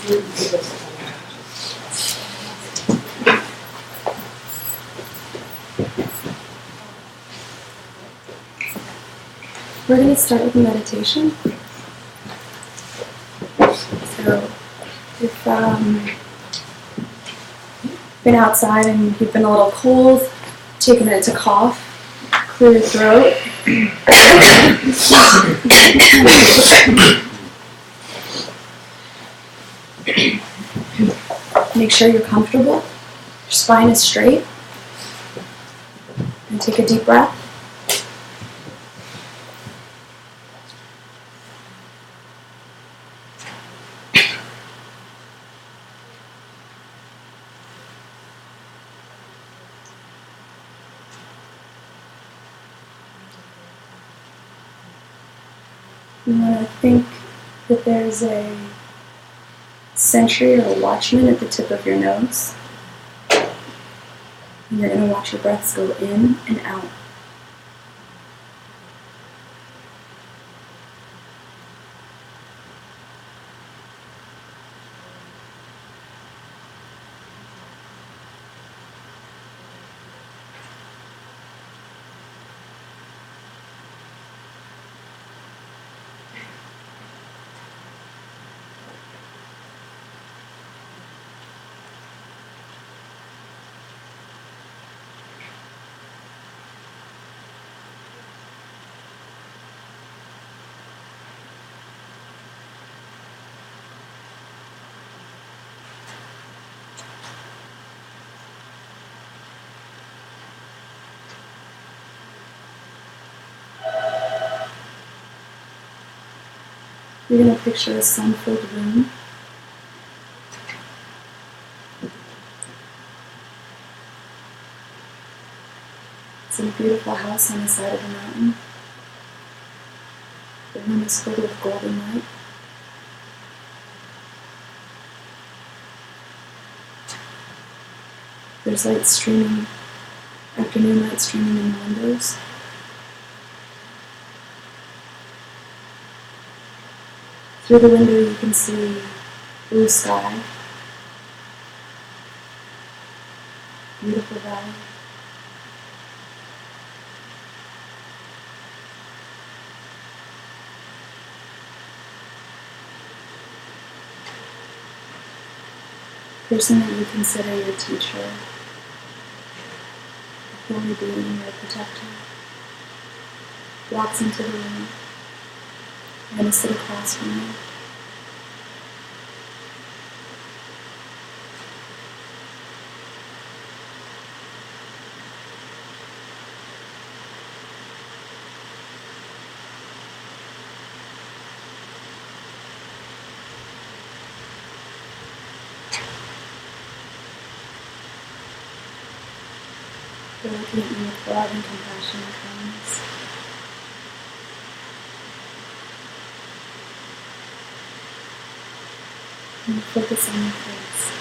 We're going to start with a meditation. So, if you've been outside and you've been a little cold, take a minute to cough, clear your throat. Make sure you're comfortable, your spine is straight, and take a deep breath. You want to think that there's a sentry or a watchman at the tip of your nose. And you're going to watch your breaths go in and out. You're going to picture a sun-filled room. It's in a beautiful house on the side of a mountain. The room is filled with golden light. There's light streaming, afternoon light streaming in the windows. Through the window you can see blue sky, beautiful valley. Person that you consider your teacher, the holy being, your protector, walks into the room. I'm going to sit across from you. They're looking at me with love and compassion and kindness. And focus on your face.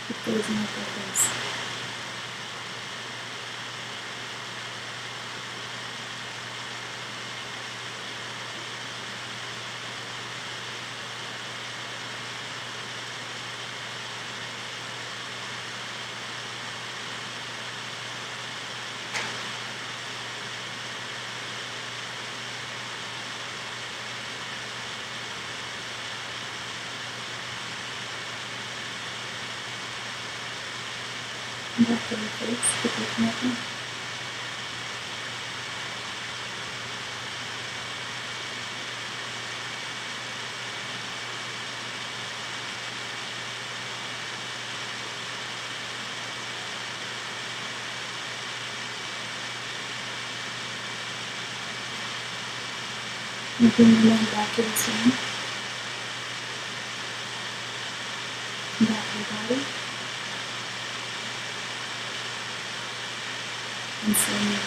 Keep gazing at your face. And back to your face, keep looking at me. And bring your mind back to the sun. And back to your body. And slowly breathe.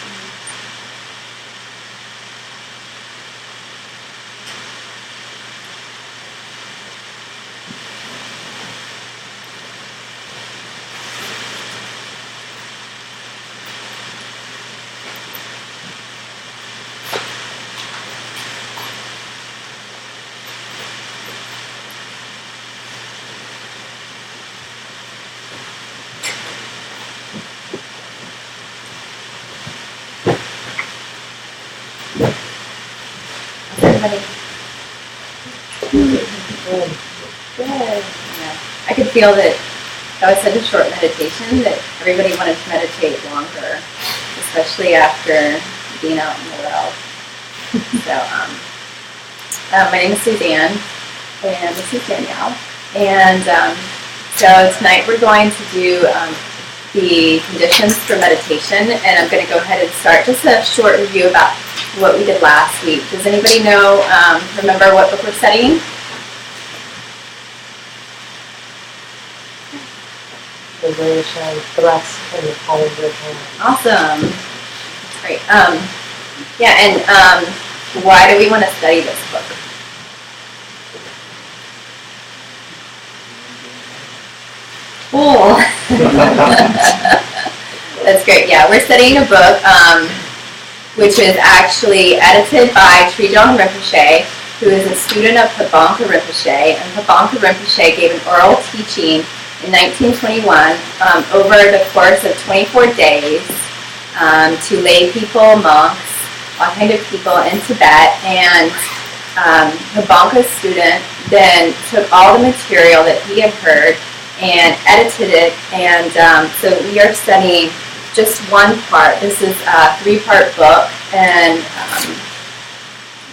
Good. Yeah. I could feel that was such a short meditation that everybody wanted to meditate longer, especially after being out in the world. So, my name is Suzanne, and this is Danielle. And so tonight we're going to do the conditions for meditation, and I'm going to go ahead and start just a short review about what we did last week. Does anybody know, remember what book we're studying? The Reassuring Thrust and the Power of Your Hand. Awesome. That's great. Yeah, and why do we want to study this book? Cool. That's great. Yeah, we're studying a book which is actually edited by Trijong Rinpoche, who is a student of Pabongka Rinpoche. And Pabongka Rinpoche gave an oral teaching in 1921 over the course of 24 days to lay people, monks, all kinds of people in Tibet. And Pabongka's student then took all the material that he had heard and edited it, and so we are studying just one part. This is a 3-part book, and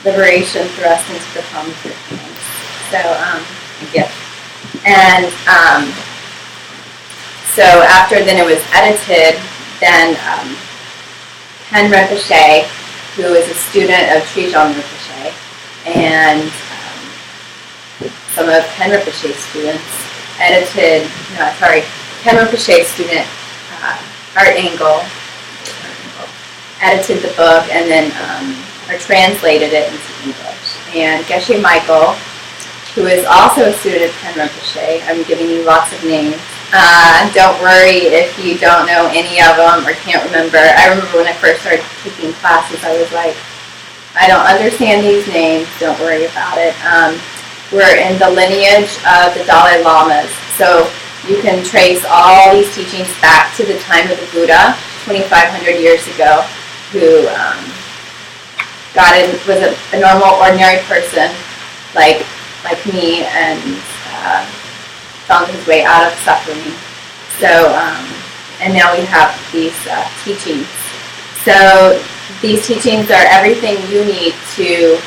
Liberation Thrust into the Palm of Your Hands. So, a gift. And so after then it was edited, then Ken Rinpoche, who is a student of Trijong Rinpoche, and some of Ken Rinpoche's students Ken Rinpoche's student, Art Engel, edited the book and then or translated it into English. And Geshe Michael, who is also a student of Ken Rinpoche, I'm giving you lots of names. Don't worry if you don't know any of them or can't remember. I remember when I first started taking classes, I was like, I don't understand these names, don't worry about it. We're in the lineage of the Dalai Lamas. So you can trace all these teachings back to the time of the Buddha, 2,500 years ago, who was a normal, ordinary person like me, and found his way out of suffering. So, and now we have these teachings. So these teachings are everything you need to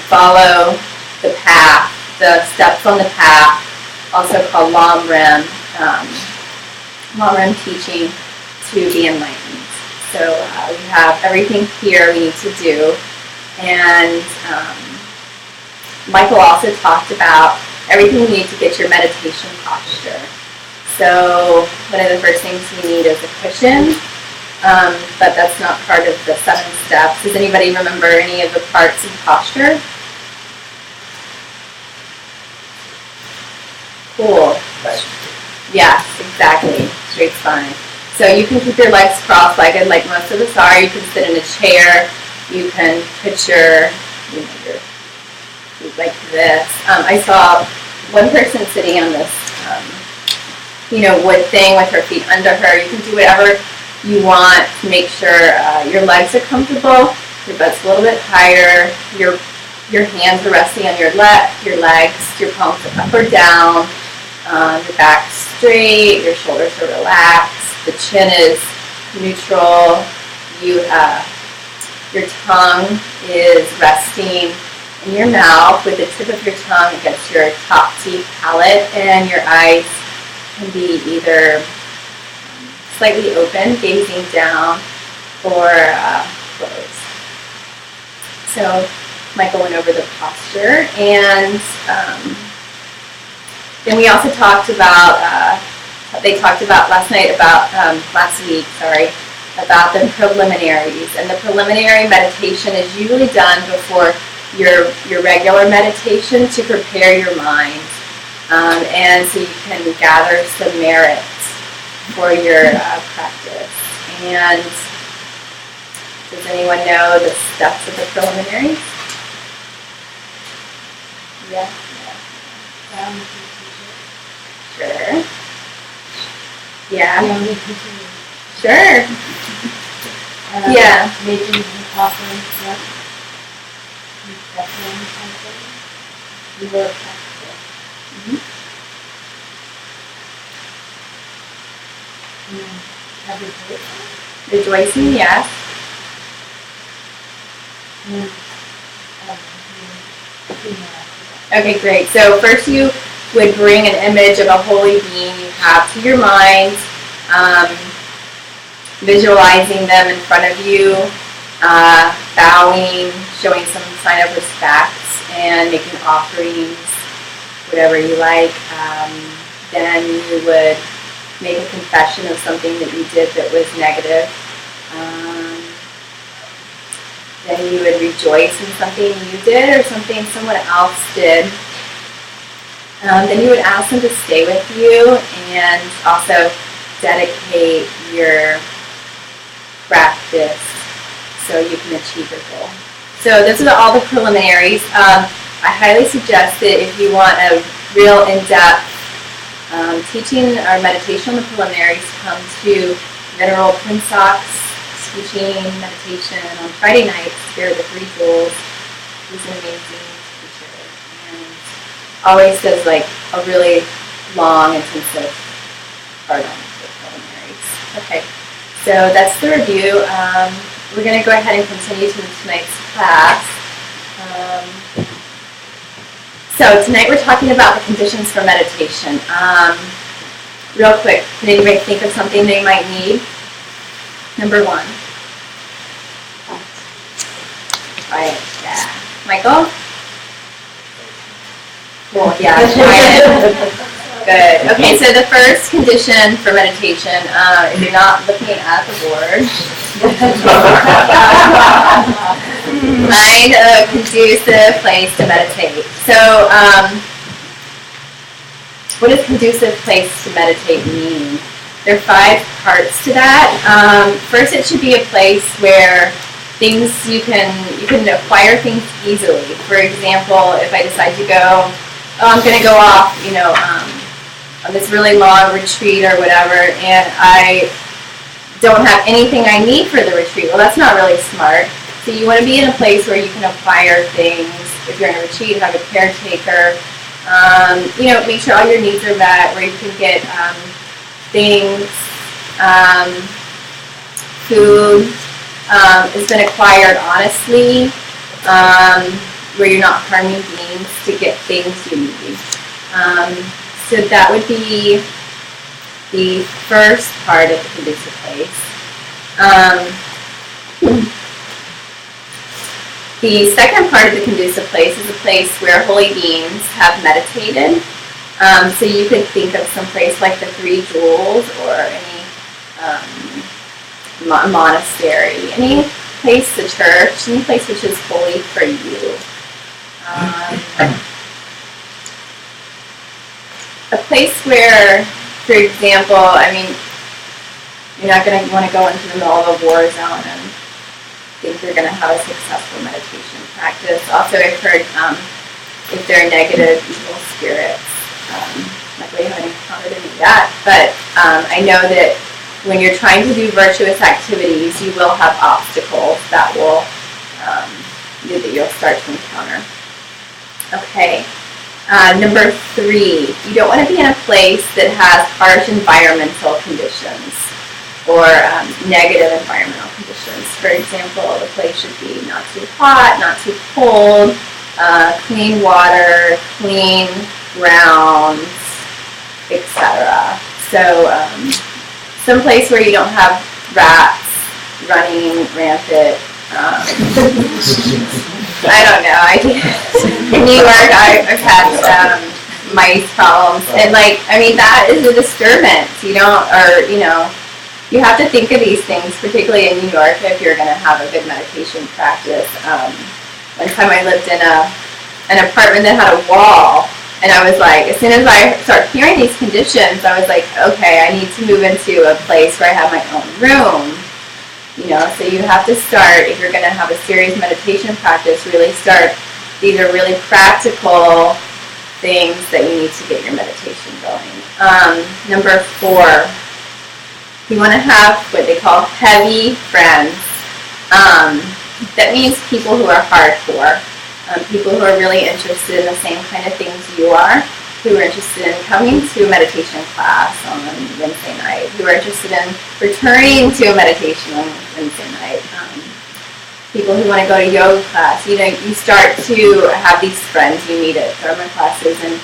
follow the path, the steps on the path, also called Lam Rim teaching to be enlightened. So we have everything here we need to do. And Michael also talked about everything you need to get your meditation posture. So one of the first things you need is a cushion, but that's not part of the 7 steps. Does anybody remember any of the parts of posture? Cool. Yes, exactly. Straight spine. So you can keep your legs cross-legged like most of us are. You can sit in a chair. You can put your feet like this. I saw one person sitting on this, wood thing with her feet under her. You can do whatever you want to make sure your legs are comfortable. Your butt's a little bit higher. Your hands are resting on your legs. Your palms are up or down. Your back straight, your shoulders are relaxed, the chin is neutral, your tongue is resting in your mouth with the tip of your tongue against your top teeth palate, and your eyes can be either slightly open, gazing down, or closed. So Michael went over the posture, and then we also talked about, last week, about the preliminaries. And the preliminary meditation is usually done before your regular meditation to prepare your mind. And so you can gather some merits for your practice. And does anyone know the steps of the preliminaries? Yeah. Sure. Yeah. Sure. Yeah. Making an offering, yep. Definitely something. More practical. Every day. Rejoicing, yes. Okay, great. So first you would bring an image of a holy being you have to your mind, visualizing them in front of you, bowing, showing some sign of respect, and making offerings, whatever you like. Then you would make a confession of something that you did that was negative. Then you would rejoice in something you did or something someone else did. Then you would ask them to stay with you and also dedicate your practice so you can achieve your goal. So those are all the preliminaries. I highly suggest that if you want a real in-depth teaching or meditation on the preliminaries, come to Venerable Prinsak's teaching meditation on Friday nights here at the Three Jewels. He's an amazing teacher and always does like a really long, intensive part on the preliminaries. Okay, so that's the review. We're going to go ahead and continue to tonight's class. So tonight we're talking about the conditions for meditation. Real quick, can anybody think of something they might need? Number one. Quiet, yeah. Michael? Cool, yeah, quiet. Good. Okay, so the first condition for meditation, if you're not looking at the board, find a conducive place to meditate. So, what does conducive place to meditate mean? There are 5 parts to that. First, it should be a place where things you can acquire things easily. For example, if I decide to go, I'm going to go off, on this really long retreat or whatever, and I don't have anything I need for the retreat. Well, that's not really smart. So you want to be in a place where you can acquire things. If you're in a retreat, have a caretaker. Make sure all your needs are met, where you can get things, food has been acquired honestly, where you're not harming beings to get things you need. So that would be the first part of the conducive place. The second part of the conducive place is a place where holy beings have meditated. So you could think of some place like the Three Jewels or any monastery, any place, the church, any place which is holy for you. A place where, for example, you're not going to want to go into the middle of a war zone and think you're going to have a successful meditation practice. Also, I've heard if there are negative, evil spirits. Luckily, I haven't encountered any of that, but I know that when you're trying to do virtuous activities, you will have obstacles that will that you'll start to encounter. Okay. Number 3, you don't want to be in a place that has harsh environmental conditions or negative environmental conditions. For example, the place should be not too hot, not too cold, clean water, clean grounds, etc. So some place where you don't have rats running rampant. I don't know. In New York, I've had mice problems, and that is a disturbance. You have to think of these things, particularly in New York, if you're going to have a good meditation practice. One time I lived in an apartment that had a wall, and I was like, as soon as I started hearing these conditions, I was like, okay, I need to move into a place where I have my own room. So you have to start, if you're going to have a serious meditation practice, really start. These are really practical things that you need to get your meditation going. Number 4, you want to have what they call heavy friends. That means people who are hardcore. people who are really interested in the same kind of things you are, who are interested in coming to a meditation class on Wednesday night, who are interested in returning to a meditation on Wednesday night, people who want to go to yoga class. You know, you start to have these friends you meet at Dharma classes, and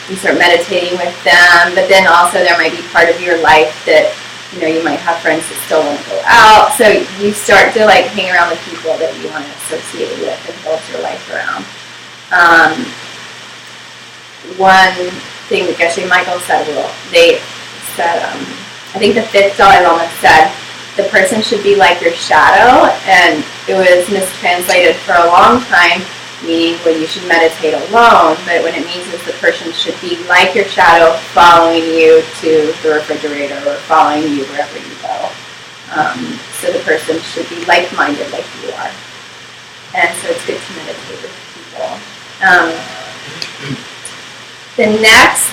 you start meditating with them, but then also there might be part of your life that, you know, you might have friends that still want to go out, so you start to like hang around the people that you want to associate with and build your life around. One thing that Geshe Michael said, they said, I think the fifth Dalai Lama said, the person should be like your shadow, and it was mistranslated for a long time, meaning when you should meditate alone, but what it means is the person should be like your shadow, following you to the refrigerator or following you wherever you go. So the person should be like-minded like you are. And so it's good to meditate with people.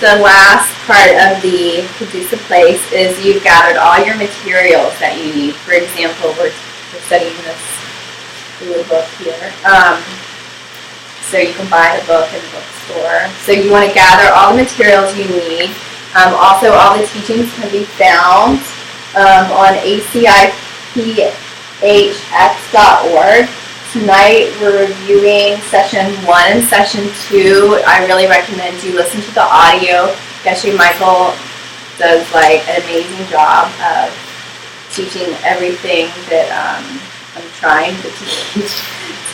The last part of the Caduceus place is you've gathered all your materials that you need. For example, we're studying this blue book here. So you can buy the book in the bookstore. So you want to gather all the materials you need. Also, all the teachings can be found on acipphx.org. Tonight we're reviewing session 1 and session 2. I really recommend you listen to the audio. Geshe Michael does like an amazing job of teaching everything that I'm trying to teach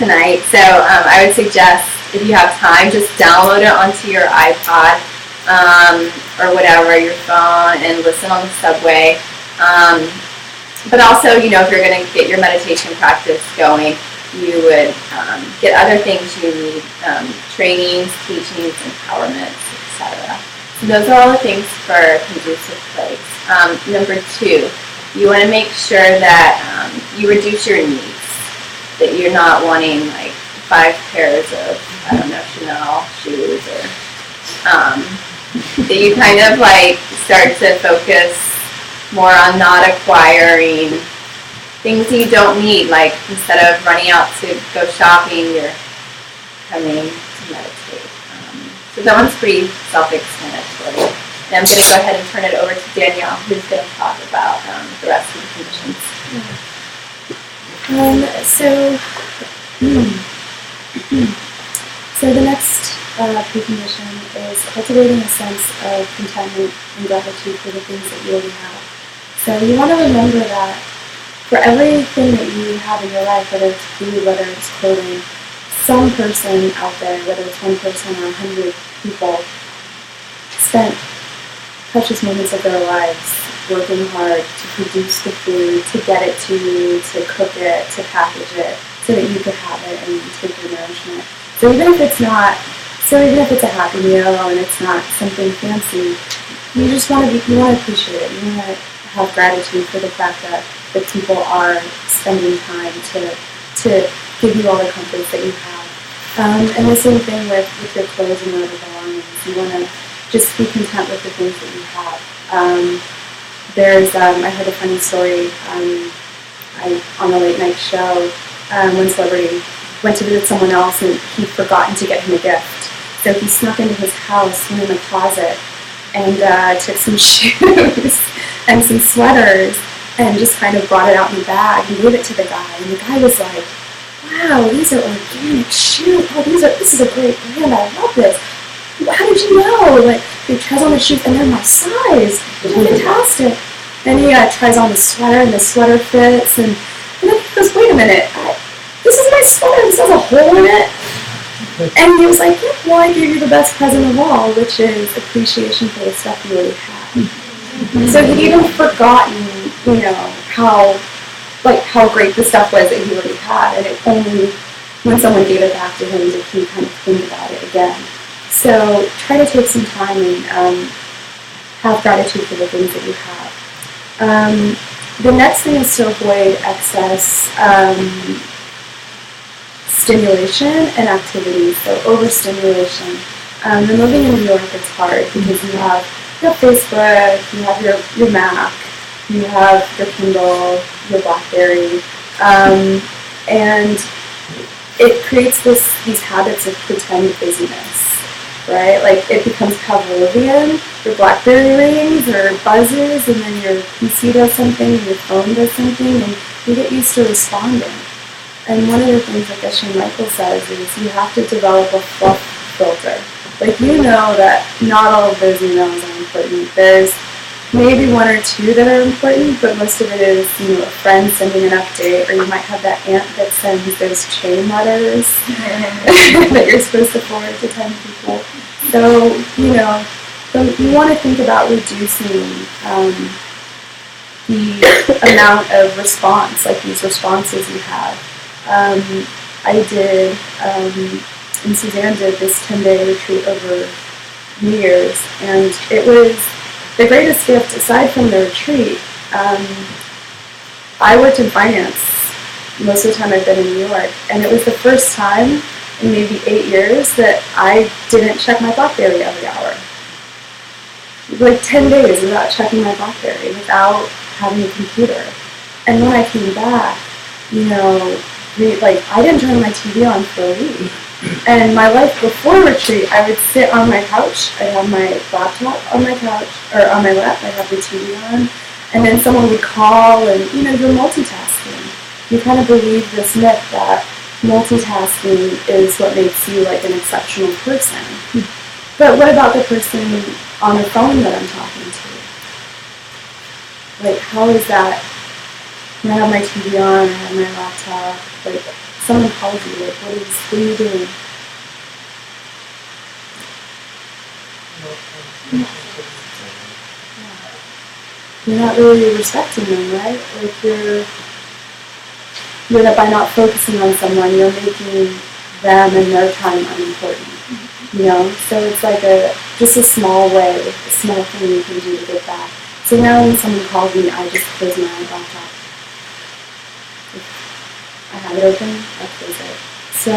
tonight. So I would suggest, if you have time, just download it onto your iPod or whatever, your phone, and listen on the subway. But also, you know, if you're going to get your meditation practice going, you would get other things you need, trainings, teachings, empowerments, etc. So those are all the things for conducive place. Number 2, you want to make sure that you reduce your needs, that you're not wanting like 5 pairs of, I don't know, Chanel shoes, or that you kind of like start to focus more on not acquiring things you don't need. Like instead of running out to go shopping, you're coming to meditate. So that one's pretty self-explanatory. And I'm going to go ahead and turn it over to Danielle, who's going to talk about the rest of the conditions. So the next precondition is cultivating a sense of contentment and gratitude for the things that you already have. So you want to remember that for everything that you have in your life, whether it's food, whether it's clothing, some person out there, whether it's one person or 100 people, spent precious moments of their lives working hard to produce the food, to get it to you, to cook it, to package it, so that you could have it and take your nourishment. So even if it's a Happy Meal and it's not something fancy, you just want to appreciate it. You want to have gratitude for the fact that people are spending time to give you all the comforts that you have. And the same thing with your clothes and other belongings. You want to just be content with the things that you have. I heard a funny story on a late night show. One celebrity went to visit someone else and he'd forgotten to get him a gift. So he snuck into his house, went in the closet, and took some shoes and some sweaters and just kind of brought it out in the bag and gave it to the guy. And the guy was like, "Wow, these are organic shoes. Oh, this is a great brand. I love this. How did you know?" Like, he tries on the shoes and they're my size. They're fantastic. Then he tries on the sweater and the sweater fits. And then he goes, "Wait a minute. This is my sweater. This has a hole in it." And he was like, "Yeah, well, I gave you the best present of all, which is appreciation for the stuff you already have." So he'd even forgotten, how great the stuff was that he already had, and it only when someone gave it back to him did he kind of think about it again. So try to take some time and have gratitude for the things that you have. The next thing is to avoid excess stimulation and activity, so overstimulation. And living in New York, it's hard because you have Facebook, you have your Mac, you have your Kindle, your BlackBerry, and it creates these habits of pretend busyness, right? Like it becomes Pavlovian. Your BlackBerry rings or buzzes, and then your PC does something, and your phone does something, and you get used to responding. And one of the things that Geshe Michael says is you have to develop a fluff filter. Like you know that not all of those emails are important. There's maybe one or two that are important, but most of it is, a friend sending an update, or you might have that aunt that sends those chain letters that you're supposed to forward to 10 people. So, you want to think about reducing the amount of response, like these responses you have. I did, and Suzanne did this 10-day retreat over New Year's, and it was the greatest gift, aside from the retreat. I worked in finance most of the time I've been in New York, and it was the first time in maybe 8 years that I didn't check my BlackBerry every hour. Like 10 days without checking my BlackBerry, without having a computer. And when I came back, I didn't turn my TV on for a week. And my life before retreat, I would sit on my couch, I'd have my laptop on my couch, or on my lap, I'd have the TV on, and then someone would call, and you're multitasking. You kind of believe this myth that multitasking is what makes you like an exceptional person. But what about the person on the phone that I'm talking to? Like, how is that? When I have my TV on, I have my laptop, like, someone calls you, like, what are you doing? You're not really respecting them, right? Like, you're that by not focusing on someone, you're making them and their time unimportant. So it's like just a small way, a small thing you can do to get back. So now when someone calls me, I just close my laptop. I have it open, I close it. So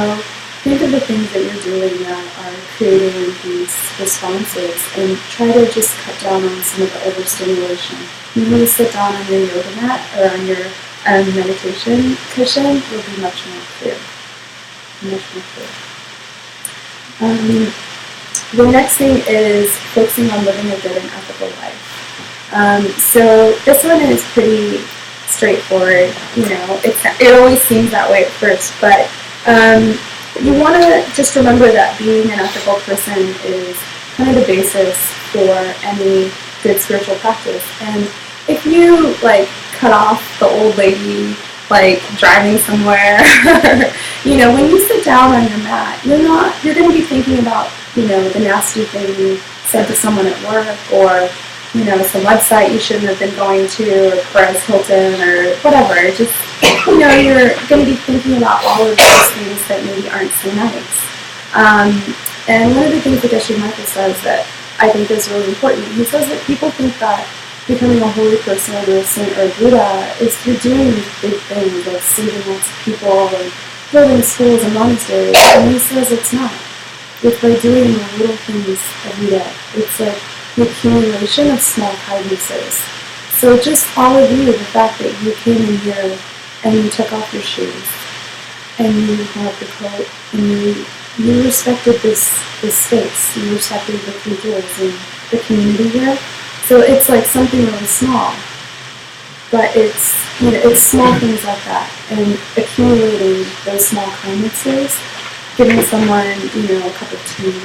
think of the things that you're doing that are creating these responses, and try to just cut down on some of the overstimulation. You need to sit down on your yoga mat or on your meditation cushion, will be much more clear. The next thing is focusing on living a good and ethical life. So this one is pretty straightforward. It always seems that way at first, but you want to just remember that being an ethical person is kind of the basis for any good spiritual practice. And if you cut off the old lady driving somewhere, when you sit down on your mat, you're going to be thinking about the nasty thing you said to someone at work, or some website you shouldn't have been going to, or Perez Hilton, or whatever. Just, you're going to be thinking about all of those things that maybe aren't so nice. And one of the things that Geshe Michael says that I think is really important, he says that people think that becoming a holy person or a saint or a Buddha is through doing these big things, like saving lots of people and building schools and monasteries. And he says it's not. It's by doing the little things every day. It's like the accumulation of small kindnesses. So just all of you, the fact that you came in here and you took off your shoes and you hung up your coat and you respected this space, you respected the cathedrals and the community here. So it's like something really small, but it's small things like that, and accumulating those small kindnesses, giving someone a cup of tea,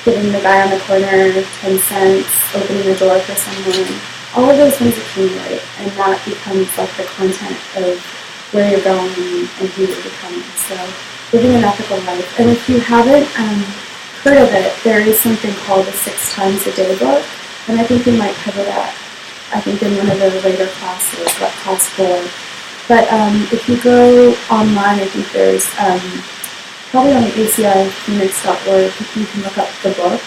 giving the guy on the corner 10 cents, opening the door for someone. All of those things accumulate, and that becomes like the content of where you're going and who you're becoming. So living an ethical life. And if you haven't heard of it, there is something called the 6 Times a Day book. And I think we might cover that, I think, in one of the later classes, like class 4. But if you go online, I think there's probably on the aciphoenix.org, you can look up the book,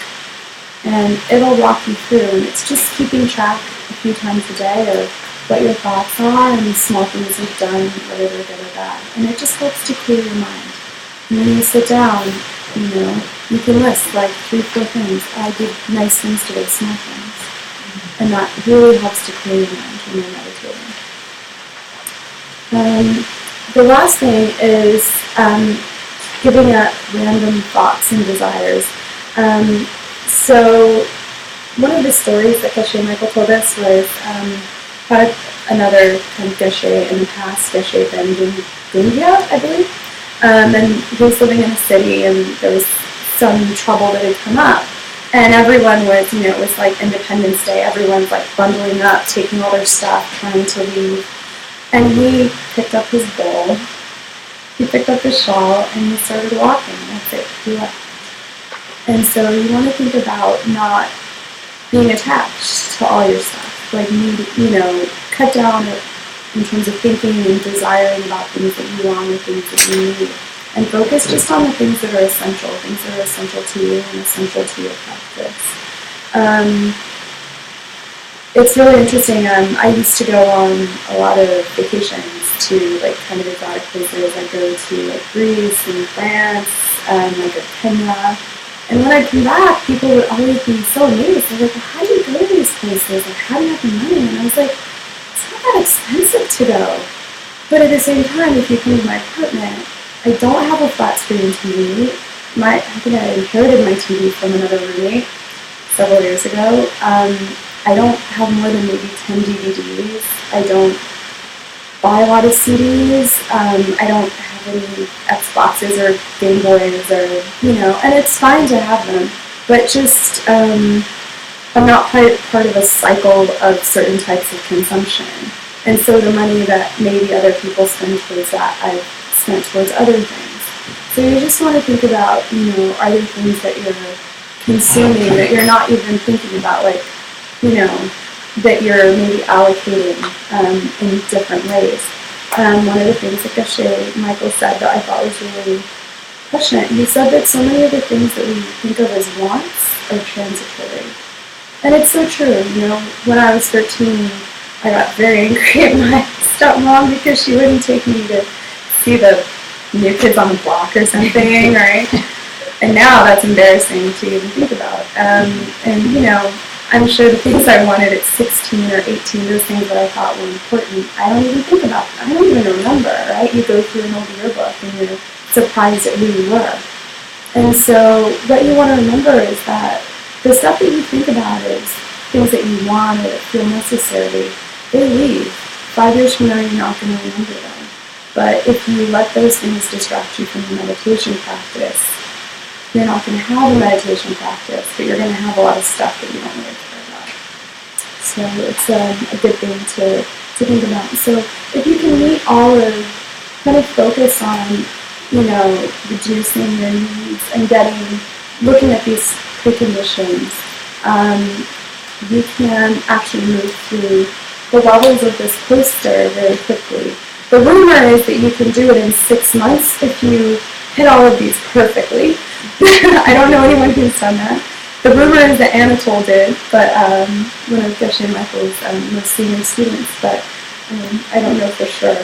and it'll walk you through. And it's just keeping track a few times a day of what your thoughts are and the small things you've done, whether they're good or bad. And it just helps to clear your mind. And when you sit down, you can list 3-4 things. I did nice things today, small things. And that really helps to clear your mind when you're meditating. the last thing is giving up random thoughts and desires. So one of the stories that Geshe Michael told us was had another kind of Geshe in the past, Geshe Ben Gundia, I believe. And he was living in a city, and there was some trouble that had come up. And everyone was, it was like Independence Day. Everyone's like bundling up, taking all their stuff, trying to leave. And he picked up his bowl, he picked up his shawl, and he started walking. That's it. He left. And so you want to think about not being attached to all your stuff. Like, cut down in terms of thinking and desiring about things that you want or things that you need. And focus just on the things that are essential to you and essential to your practice. It's really interesting. I used to go on a lot of vacations to like kind of exotic places. I'd go to like Greece and France, like Kenya. And when I'd come back, people would always be so amazed. They're like, well, how do you go to these places? Like, how do you have the money? And I was like, it's not that expensive to go. But at the same time, if you come to my apartment, I don't have a flat screen TV. I think I inherited my TV from another roommate several years ago. I don't have more than maybe 10 DVDs. I don't buy a lot of CDs. I don't have any Xboxes or Game Boys and it's fine to have them. But just, I'm not part of a cycle of certain types of consumption. And so the money that maybe other people spend towards that, I've spent towards other things. So you just want to think about, are there things that you're consuming that you're not even thinking about, like, that you're maybe allocating in different ways. One of the things that Geshe Michael said that I thought was really prescient, he said that so many of the things that we think of as wants are transitory. And it's so true. When I was 13, I got very angry at my stepmom because she wouldn't take me to see the New Kids on the Block or something, right? And now that's embarrassing to even think about. I'm sure the things I wanted at 16 or 18, those things that I thought were important, I don't even think about them. I don't even remember, right? You go through an old yearbook and you're surprised at who you were. And so what you want to remember is that the stuff that you think about is things that you want or that feel necessary. They leave. 5 years from now, you're not going to remember them. But if you let those things distract you from the meditation practice, you're not going to have a meditation practice, but you're going to have a lot of stuff that you don't really care about. So it's a good thing to think about. So if you can meet all of, kind of focus on, reducing your needs and looking at these preconditions, you can actually move through the levels of this poster very quickly. The rumor is that you can do it in 6 months if you hit all of these perfectly. I don't know anyone who's done that. The rumor is that Anatole did, but one of Geshe Michael's most senior students, but I don't know for sure.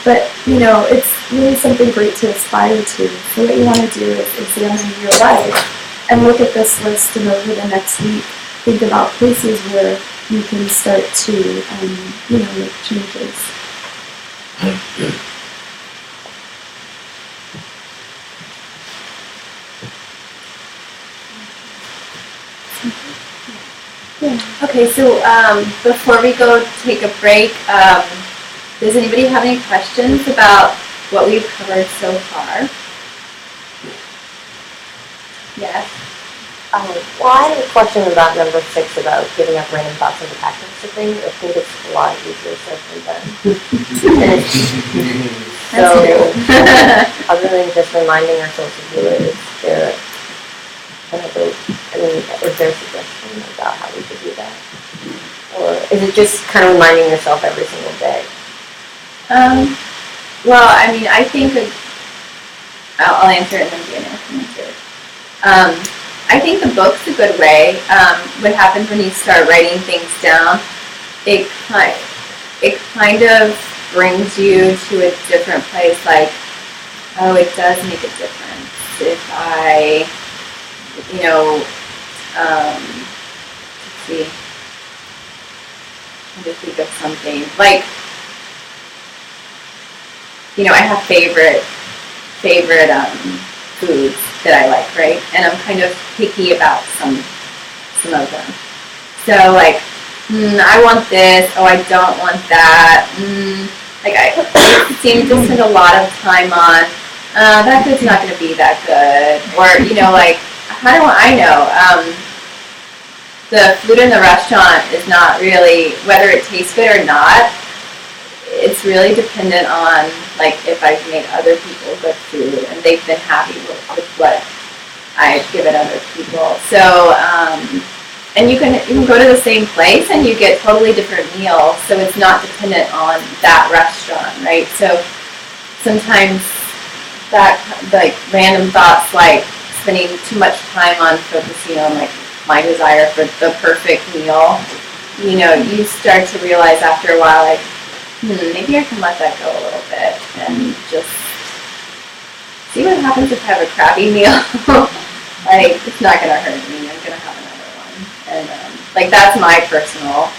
But it's really something great to aspire to. So what you want to do is examine your life and look at this list, and over the next week, think about places where you can start to, make changes. Yeah. Okay, so before we go take a break, does anybody have any questions about what we've covered so far? Yes? Well, I had a question about number 6 about giving up random thoughts and attachments to things. I think it's a lot easier said than done. So, other than just reminding ourselves to do it, is there is there a suggestion about how we could do that? Or is it just kind of reminding yourself every single day? Well, I think I'll answer it and then Daniel can answer it. I think the book's a good way. What happens when you start writing things down, it kind of brings you to a different place, like, oh, it does make a difference if I, let's see, I'm trying to think of something, like, I have favorite foods that I like, right? And I'm kind of picky about some of them. So like, I want this. Oh, I don't want that. Like I seem to spend a lot of time on that food's not going to be that good, or like how do I know? The food in the restaurant is not really whether it tastes good or not. It's really dependent on like if I've made other people good food and they've been happy with what I've given other people. So, and you can go to the same place and you get totally different meals. So it's not dependent on that restaurant, right? So sometimes that like random thoughts like spending too much time on focusing on like my desire for the perfect meal, you start to realize after a while like, maybe I can let that go a little bit and just see what happens if I have a crappy meal. Like, it's not going to hurt me. I'm going to have another one. And, like, that's my personal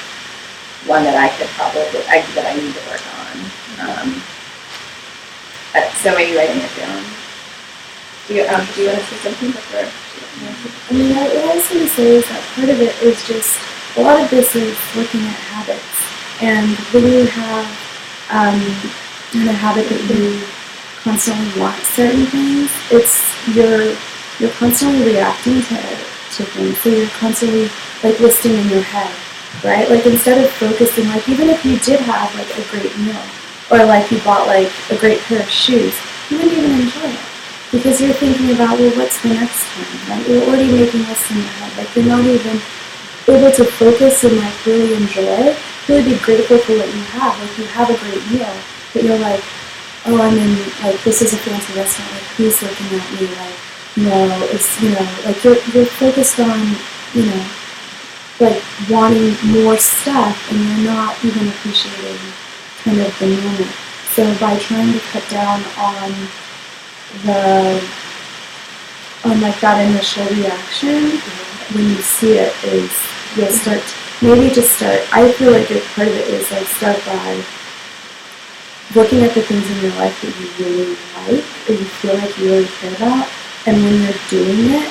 one that I could that I need to work on. So maybe writing it down. Do you want to say something before? I mean, what I was going to say is that part of it is just, a lot of this is looking at habits. And when you have a habit that you constantly want certain things, you're constantly reacting to things. So you're constantly like listing in your head, right? Like instead of focusing, like even if you did have like a great meal, or like you bought like a great pair of shoes, you wouldn't even enjoy it. Because you're thinking about, well, what's the next time, right? You're already making lists in your head. Like you're not even able to focus and like really enjoy, really be grateful for what you have. Like you have a great meal, but you're like, oh, I'm in, like, this is a fancy restaurant, like who's looking at me, like, it's, like you're focused on, like wanting more stuff and you're not even appreciating kind of the moment. So by trying to cut down on like that initial reaction, when you see it, is you'll start, I feel like a part of it is like start by looking at the things in your life that you really like, or you feel like you really care about, and when you're doing it,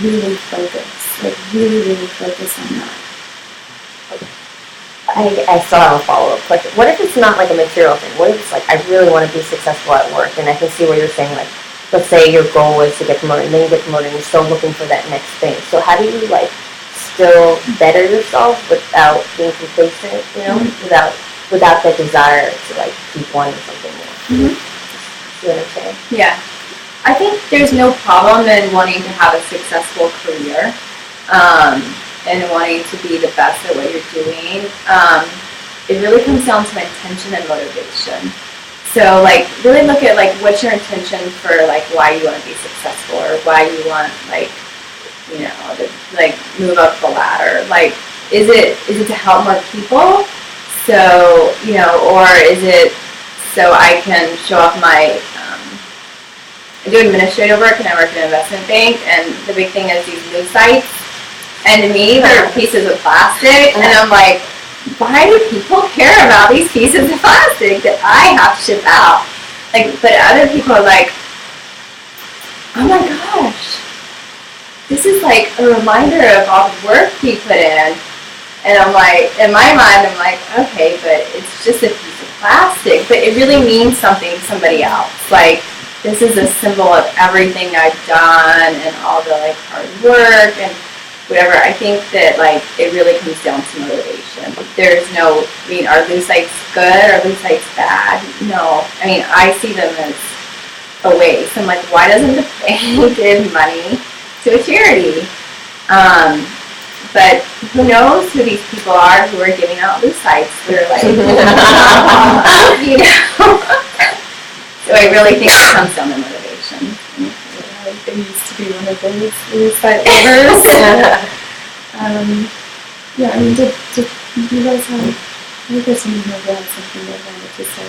really focus, like really, really focus on that. I still have a follow-up question. What if it's not like a material thing? What if it's like, I really want to be successful at work, and I can see what you're saying, like, let's say your goal is to get promoted, and then you get promoted, and you're still looking for that next thing. So how do you, like, still better yourself without being complacent, without that desire to, like, keep wanting something more? Mm-hmm. See what I'm saying? Yeah. I think there's no problem in wanting to have a successful career. And wanting to be the best at what you're doing. It really comes down to intention and motivation. So, like, really look at, like, what's your intention for, like, why you want to be successful, or why you want, like, to, like, move up the ladder. Like, is it to help more people? So, or is it so I can show off my, I do administrative work and I work in an investment bank, and the big thing is these news sites. And to me, they're pieces of plastic, and I'm like, why do people care about these pieces of plastic that I have to ship out? Like, but other people are like, oh my gosh, this is like a reminder of all the work we put in. And I'm like, in my mind, I'm like, okay, but it's just a piece of plastic, but it really means something to somebody else. Like, this is a symbol of everything I've done and all the like hard work and whatever. I think that like it really comes down to motivation. There's no, are loose sites good or loose sites bad? No. I see them as a waste. I'm like, why doesn't the bank give money to a charity? But who knows who these people are who are giving out loose sites? They're like, So I really think it comes down to motivation. I used to be one of those loose site lovers. Did you guys have, I guess some of you had something they wanted to say?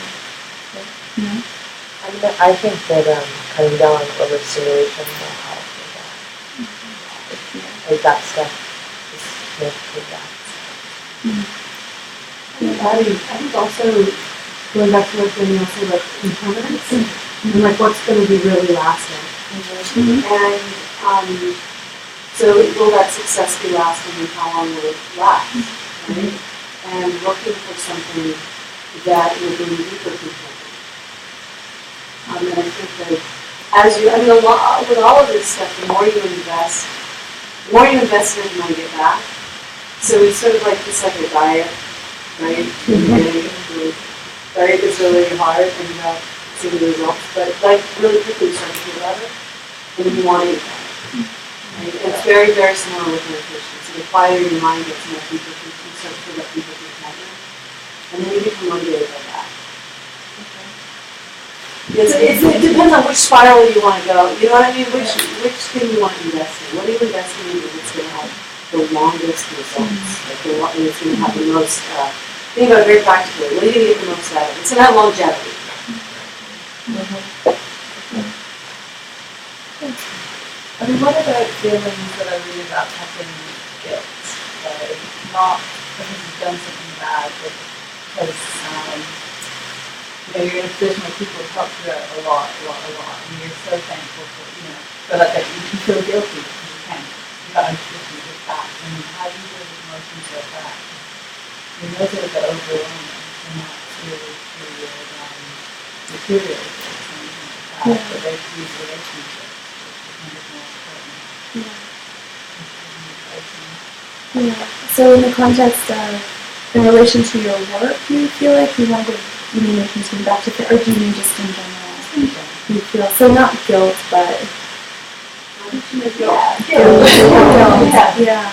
No? I think that cutting down on overstimulation will help with that. Like that stuff is make me that. I think also going back to what Jenny also like impermanence and like what's going to be really lasting. And so will that success be lasting and how long will it last, right? And looking for something that will bring deeper contentment. And I think that with all of this stuff, the more you invest in it, the more you get back. So it's sort of like, it's like a diet, right? Diet is really hard and you don't see the results, but like really quickly you start to feel better and you want to eat that. Right? And it's very, very similar with meditation. So the quieter your mind gets, more deeper you start to feel that deeper contentment. And then you become motivated by that. It depends on which spiral you want to go. You know what I mean? Which thing you want to invest in. What are you investing in that's going to have the longest results? Like it's going to have the most, think about it very practically. What are you going to get the most out of it? It's going to have longevity. I mean, what about feelings that I read about having guilt? Like, not because you've done something bad, but because, you're in a position where people talk to you a lot, and you're so thankful for, but like that you feel guilty because you can't, you're not in a position to give back. I mean, how do you deal with emotions like that? I mean, those are a bit overwhelming, and that's really through your materials or something like that, but they use relationships, which is more important. Yeah. So in the context of, in relation to your work, do you feel like you want to, you mean to continue back to it, or do you mean just in general? You feel, so not guilt, but... Guilt. Yeah.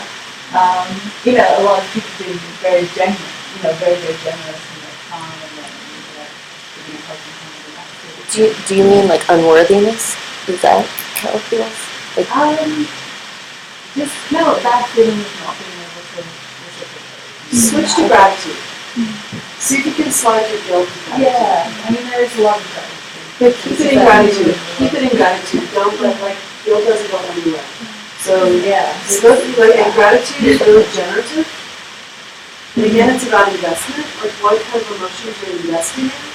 A lot of people being very genuine, very, very generous in their time and giving a helping hand and that sort of thing. Do you mean like unworthiness? Is that how it feels? Like, That feeling of not being able to reciprocate. Switch to gratitude. See if you can slide your guilt to gratitude. Yeah, I mean, there is a lot of gratitude. But keep it in gratitude. Keep it in gratitude. Don't let, guilt doesn't go anywhere. So, and gratitude is really generative. And again, it's about investment, like what kind of emotions you're investing in.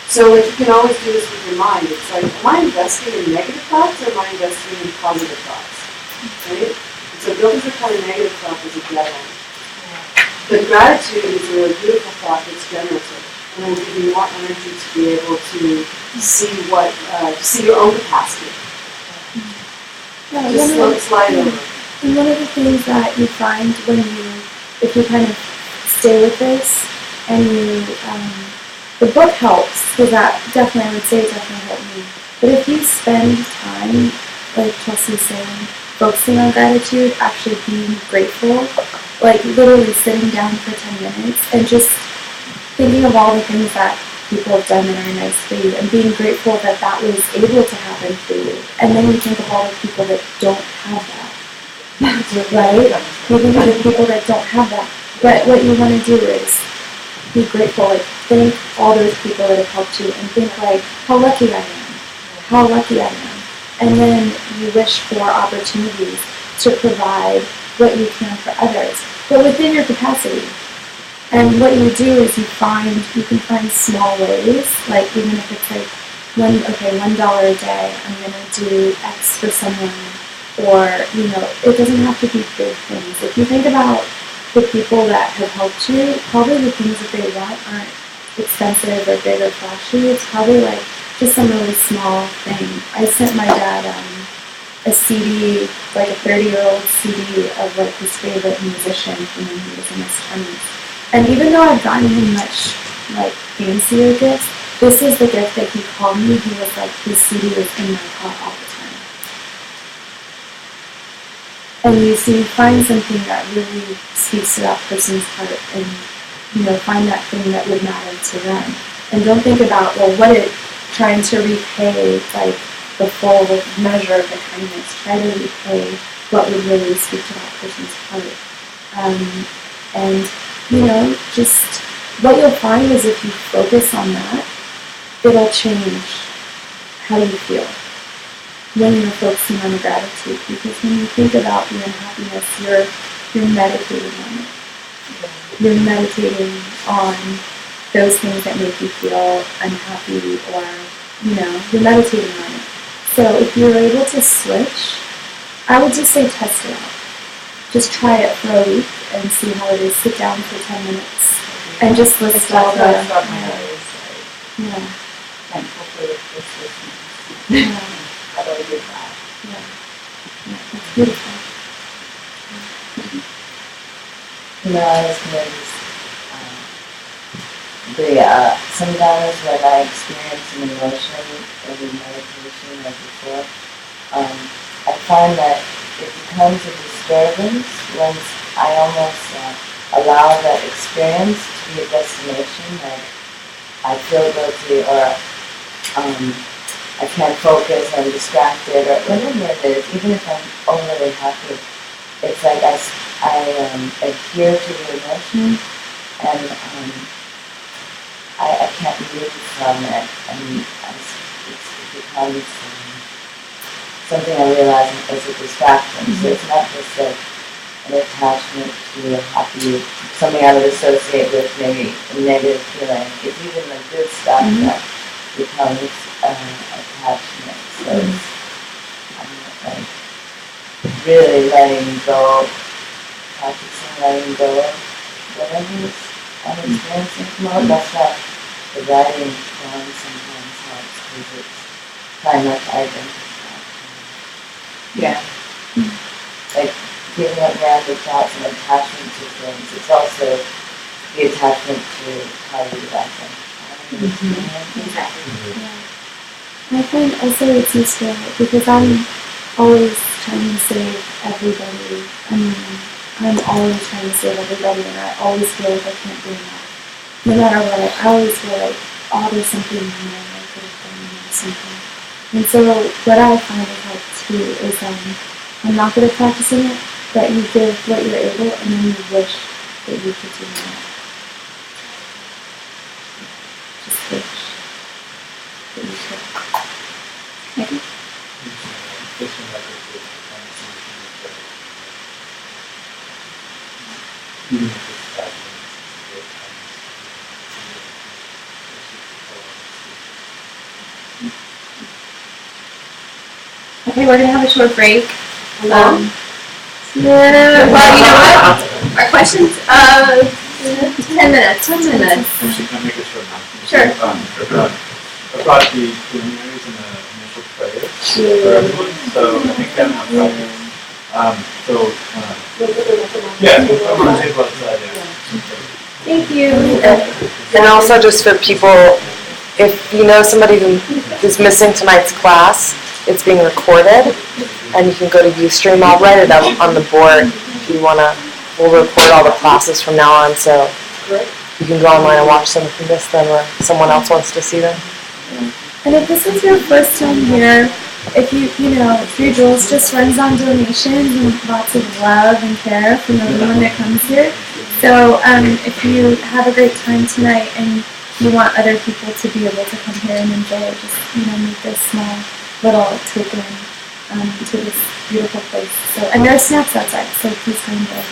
So, you can always do this with your mind. It's like, am I investing in negative thoughts or am I investing in positive thoughts? Right? So guilt is a kind of negative thought that's a dead end. But gratitude is a really beautiful thought that's generative. And will give you more energy to be able to see see your own capacity. Yeah, Just let it slide over. And one of the things that you find if you kind of stay with this, and the book helps, because that definitely, I would say, definitely helped me. But if you spend time, like Chelsea's saying, focusing on gratitude, actually being grateful, like literally sitting down for 10 minutes and just thinking of all the things that people have done that are nice for you and being grateful that that was able to happen for you. And then you think of all the people that don't have that. Right? You think of the people that don't have that. But what you want to do is be grateful, like thank all those people that have helped you and think like, how lucky I am. How lucky I am. And then you wish for opportunities to provide what you can for others, but within your capacity. And what you do is you can find small ways, like even if it's like $1 a day, I'm going to do X for someone, or, it doesn't have to be big things. If you think about the people that have helped you, probably the things that they want aren't expensive or big or flashy. It's probably like just some really small thing. I sent my dad a CD, like a 30-year-old CD of like his favorite musician from when he was in his 20s. And even though I've gotten him much like fancier gifts, this is the gift that he called me. He was like, his CD was in my car all the time. And you see, find something that really speaks to that person's heart, and find that thing that would matter to them. And don't think about, trying to repay like the full measure of the kindness. Try to repay what would really speak to that person's heart. And just what you'll find is if you focus on that, it'll change how you feel when you're focusing on the gratitude. Because when you think about the unhappiness, you're meditating on it. You're meditating on those things that make you feel unhappy or, you're meditating on it. So if you're able to switch, I would just say test it out. Just try it for a week and see how it is. Sit down for 10 minutes and just list all That's how I the, start my day, is like, yeah, thankful for the persistence. yeah, How do I do that? yeah. It's beautiful. I was gonna just, sometimes when I experience an emotion in meditation or before, I find that it becomes a disturbance once I almost allow that experience to be a destination, like I feel guilty or I can't focus, I'm distracted, or whatever it is, even if I'm overly happy, it's like I adhere to the emotion and I can't move from it, and it becomes something I realize is a distraction. So it's not just like an attachment to a happy, something I would associate with maybe a negative feeling. It's even the good stuff that becomes attachment. So it's like really letting go, practicing letting go of whatever is I'm experiencing at the moment. That's why the writing down sometimes helps, because it's trying not to identify. Yeah. Like giving up random thoughts and attachment to things. It's also the attachment to how you react. Exactly. Yeah. I find also it's useful because I'm always trying to save everybody. I'm always trying to save everybody, and I always feel like I can't do enough. No matter what, I always feel like, there's something more I could have done or something. And so what I find is help too is I'm not good at practicing it, but you give what you're able, and then you wish that you could do more. Just wish that you could. Maybe. Okay, we're gonna have a short break. Long? Yeah, well, you know what? Our questions, 10 minutes, 10 minutes. Actually, can I make a short announcement? Sure. I brought the preliminaries and the initial prayers for everyone, so I think that yeah, everyone's able outside, yeah. Thank you. And also just for people, if you know somebody who's missing tonight's class, it's being recorded, and you can go to Ustream. I'll write it up on the board if you wanna. We'll record all the classes from now on, so you can go online and watch them if you miss them or someone else wants to see them. And if this is your first time here, if Free Jules just runs on donations and lots of love and care from everyone that comes here. So if you have a great time tonight and you want other people to be able to come here and enjoy it, just make this small little token to this beautiful place. So, and there are snacks outside, so please come enjoy.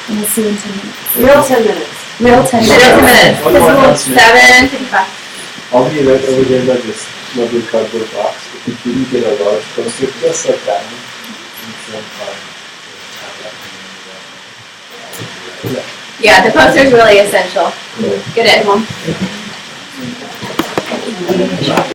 And we'll see you in 10 minutes. Real 10 minutes. Real 10 minutes. 10 minutes. One more announcement. 7:55. I'll be right over there by this lovely cardboard box. If you can get a large poster just like that one, it's fun to have that. Yeah, the poster is really essential. Get it.